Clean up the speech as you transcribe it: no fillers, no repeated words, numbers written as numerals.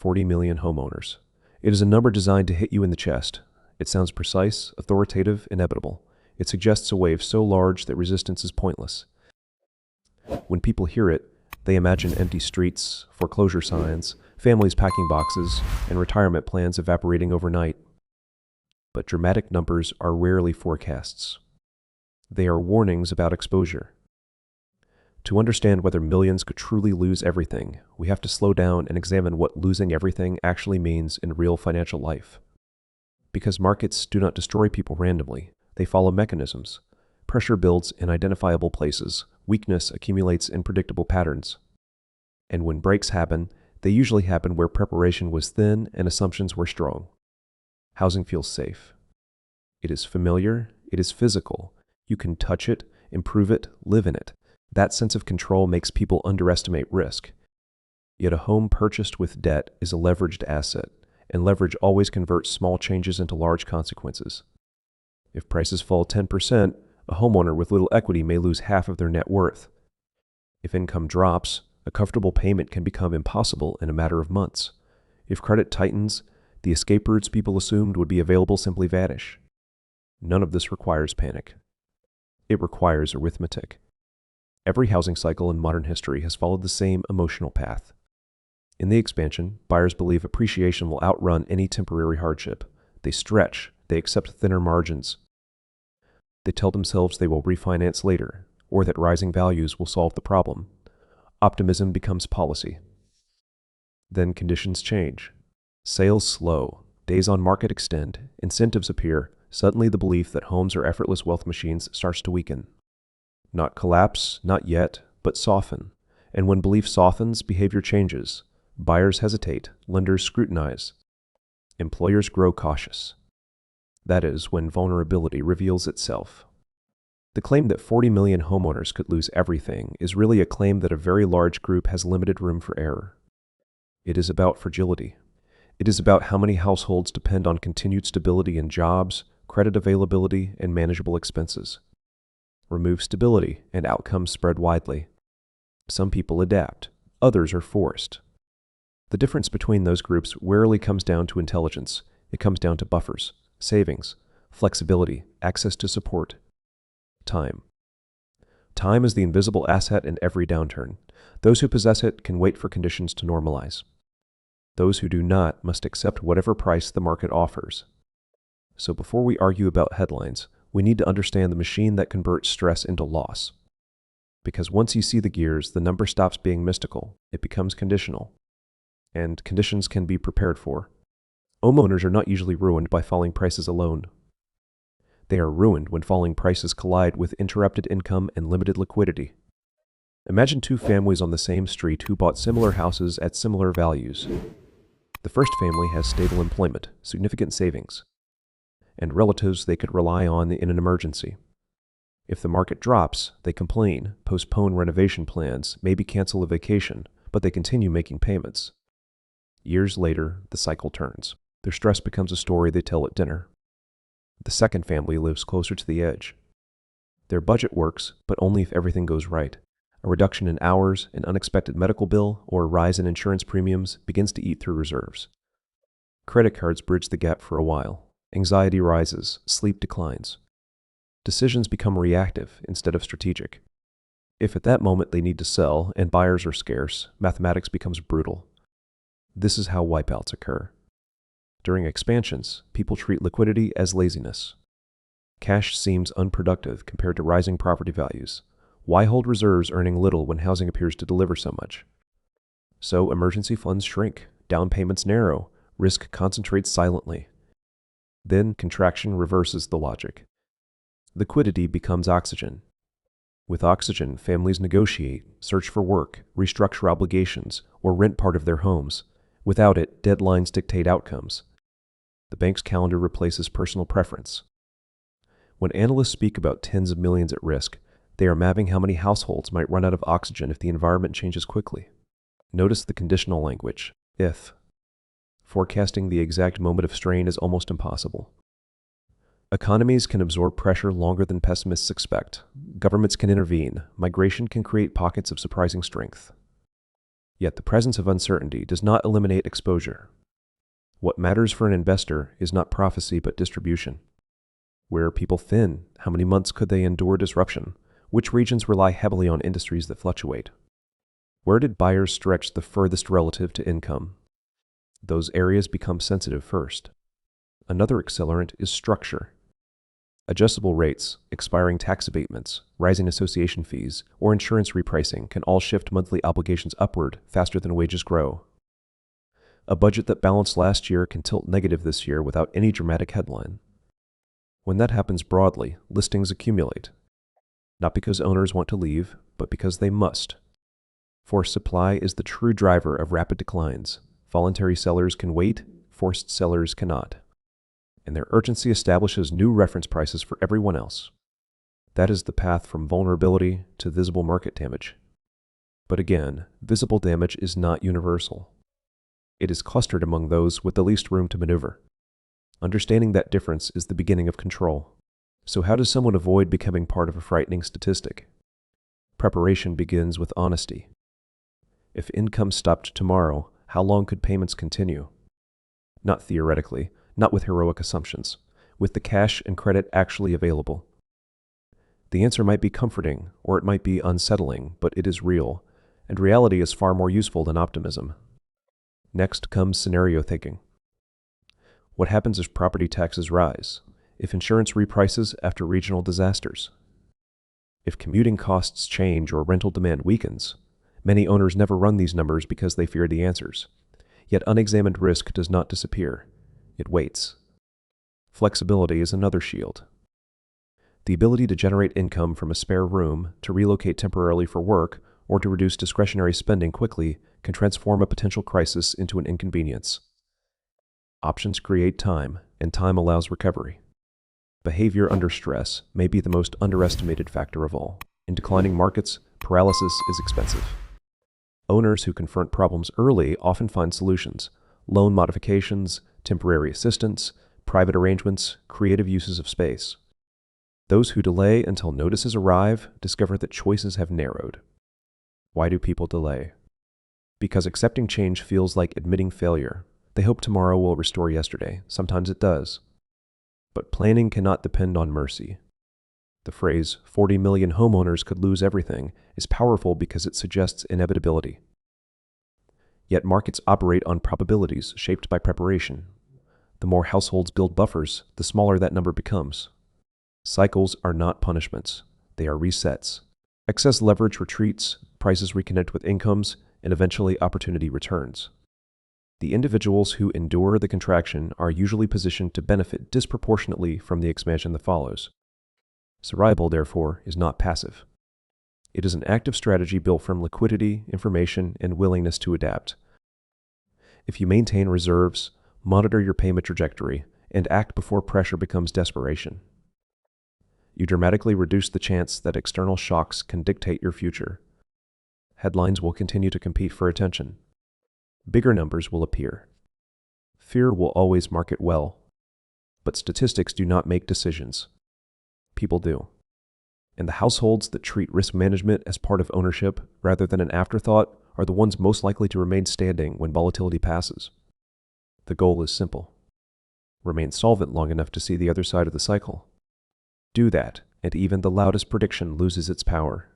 40 million homeowners. It is a number designed to hit you in the chest. It sounds precise, authoritative, inevitable. It suggests a wave so large that resistance is pointless. When people hear it, they imagine empty streets, foreclosure signs, families packing boxes, and retirement plans evaporating overnight. But dramatic numbers are rarely forecasts. They are warnings about exposure. To understand whether millions could truly lose everything, we have to slow down and examine what losing everything actually means in real financial life. Because markets do not destroy people randomly, they follow mechanisms. Pressure builds in identifiable places, weakness accumulates in predictable patterns. And when breaks happen, they usually happen where preparation was thin and assumptions were strong. Housing feels safe. It is familiar, it is physical. You can touch it, improve it, live in it. That sense of control makes people underestimate risk. Yet a home purchased with debt is a leveraged asset, and leverage always converts small changes into large consequences. If prices fall 10%, a homeowner with little equity may lose half of their net worth. If income drops, a comfortable payment can become impossible in a matter of months. If credit tightens, the escape routes people assumed would be available simply vanish. None of this requires panic. It requires arithmetic. Every housing cycle in modern history has followed the same emotional path. In the expansion, buyers believe appreciation will outrun any temporary hardship. They stretch, they accept thinner margins. They tell themselves they will refinance later, or that rising values will solve the problem. Optimism becomes policy. Then conditions change. Sales slow, days on market extend, incentives appear. Suddenly the belief that homes are effortless wealth machines starts to weaken. Not collapse, not yet, but soften. And when belief softens, behavior changes. Buyers hesitate, lenders scrutinize. Employers grow cautious. That is when vulnerability reveals itself. The claim that 40 million homeowners could lose everything is really a claim that a very large group has limited room for error. It is about fragility. It is about how many households depend on continued stability in jobs, credit availability, and manageable expenses. Remove stability, and outcomes spread widely. Some people adapt, others are forced. The difference between those groups rarely comes down to intelligence. It comes down to buffers, savings, flexibility, access to support. Time. Time is the invisible asset in every downturn. Those who possess it can wait for conditions to normalize. Those who do not must accept whatever price the market offers. So before we argue about headlines, we need to understand the machine that converts stress into loss. Because once you see the gears, the number stops being mystical. It becomes conditional. And conditions can be prepared for. Homeowners are not usually ruined by falling prices alone. They are ruined when falling prices collide with interrupted income and limited liquidity. Imagine two families on the same street who bought similar houses at similar values. The first family has stable employment, significant savings, and relatives they could rely on in an emergency. If the market drops, they complain, postpone renovation plans, maybe cancel a vacation, but they continue making payments. Years later, the cycle turns. Their stress becomes a story they tell at dinner. The second family lives closer to the edge. Their budget works, but only if everything goes right. A reduction in hours, an unexpected medical bill, or a rise in insurance premiums begins to eat through reserves. Credit cards bridge the gap for a while. Anxiety rises, sleep declines. Decisions become reactive instead of strategic. If at that moment they need to sell and buyers are scarce, mathematics becomes brutal. This is how wipeouts occur. During expansions, people treat liquidity as laziness. Cash seems unproductive compared to rising property values. Why hold reserves earning little when housing appears to deliver so much? So emergency funds shrink, down payments narrow, risk concentrates silently. Then contraction reverses the logic. Liquidity becomes oxygen. With oxygen, families negotiate, search for work, restructure obligations, or rent part of their homes. Without it, deadlines dictate outcomes. The bank's calendar replaces personal preference. When analysts speak about tens of millions at risk, they are mapping how many households might run out of oxygen if the environment changes quickly. Notice the conditional language, if. Forecasting the exact moment of strain is almost impossible. Economies can absorb pressure longer than pessimists expect. Governments can intervene. Migration can create pockets of surprising strength. Yet the presence of uncertainty does not eliminate exposure. What matters for an investor is not prophecy but distribution. Where are people thin? How many months could they endure disruption? Which regions rely heavily on industries that fluctuate? Where did buyers stretch the furthest relative to income? Those areas become sensitive first. Another accelerant is structure. Adjustable rates, expiring tax abatements, rising association fees, or insurance repricing can all shift monthly obligations upward faster than wages grow. A budget that balanced last year can tilt negative this year without any dramatic headline. When that happens broadly, listings accumulate. Not because owners want to leave, but because they must. Forced supply is the true driver of rapid declines. Voluntary sellers can wait, forced sellers cannot. And their urgency establishes new reference prices for everyone else. That is the path from vulnerability to visible market damage. But again, visible damage is not universal. It is clustered among those with the least room to maneuver. Understanding that difference is the beginning of control. So how does someone avoid becoming part of a frightening statistic? Preparation begins with honesty. If income stopped tomorrow, how long could payments continue? Not theoretically, not with heroic assumptions, with the cash and credit actually available. The answer might be comforting, or it might be unsettling, but it is real, and reality is far more useful than optimism. Next comes scenario thinking. What happens if property taxes rise? If insurance reprices after regional disasters? If commuting costs change or rental demand weakens? Many owners never run these numbers because they fear the answers. Yet unexamined risk does not disappear. It waits. Flexibility is another shield. The ability to generate income from a spare room, to relocate temporarily for work, or to reduce discretionary spending quickly can transform a potential crisis into an inconvenience. Options create time, and time allows recovery. Behavior under stress may be the most underestimated factor of all. In declining markets, paralysis is expensive. Owners who confront problems early often find solutions: loan modifications, temporary assistance, private arrangements, creative uses of space. Those who delay until notices arrive discover that choices have narrowed. Why do people delay? Because accepting change feels like admitting failure. They hope tomorrow will restore yesterday. Sometimes it does. But planning cannot depend on mercy. The phrase, 40 million homeowners could lose everything, is powerful because it suggests inevitability. Yet markets operate on probabilities shaped by preparation. The more households build buffers, the smaller that number becomes. Cycles are not punishments. They are resets. Excess leverage retreats, prices reconnect with incomes, and eventually opportunity returns. The individuals who endure the contraction are usually positioned to benefit disproportionately from the expansion that follows. Survival, therefore, is not passive. It is an active strategy built from liquidity, information, and willingness to adapt. If you maintain reserves, monitor your payment trajectory, and act before pressure becomes desperation, you dramatically reduce the chance that external shocks can dictate your future. Headlines will continue to compete for attention. Bigger numbers will appear. Fear will always market well. But statistics do not make decisions. People do. And the households that treat risk management as part of ownership rather than an afterthought are the ones most likely to remain standing when volatility passes. The goal is simple. Remain solvent long enough to see the other side of the cycle. Do that, and even the loudest prediction loses its power.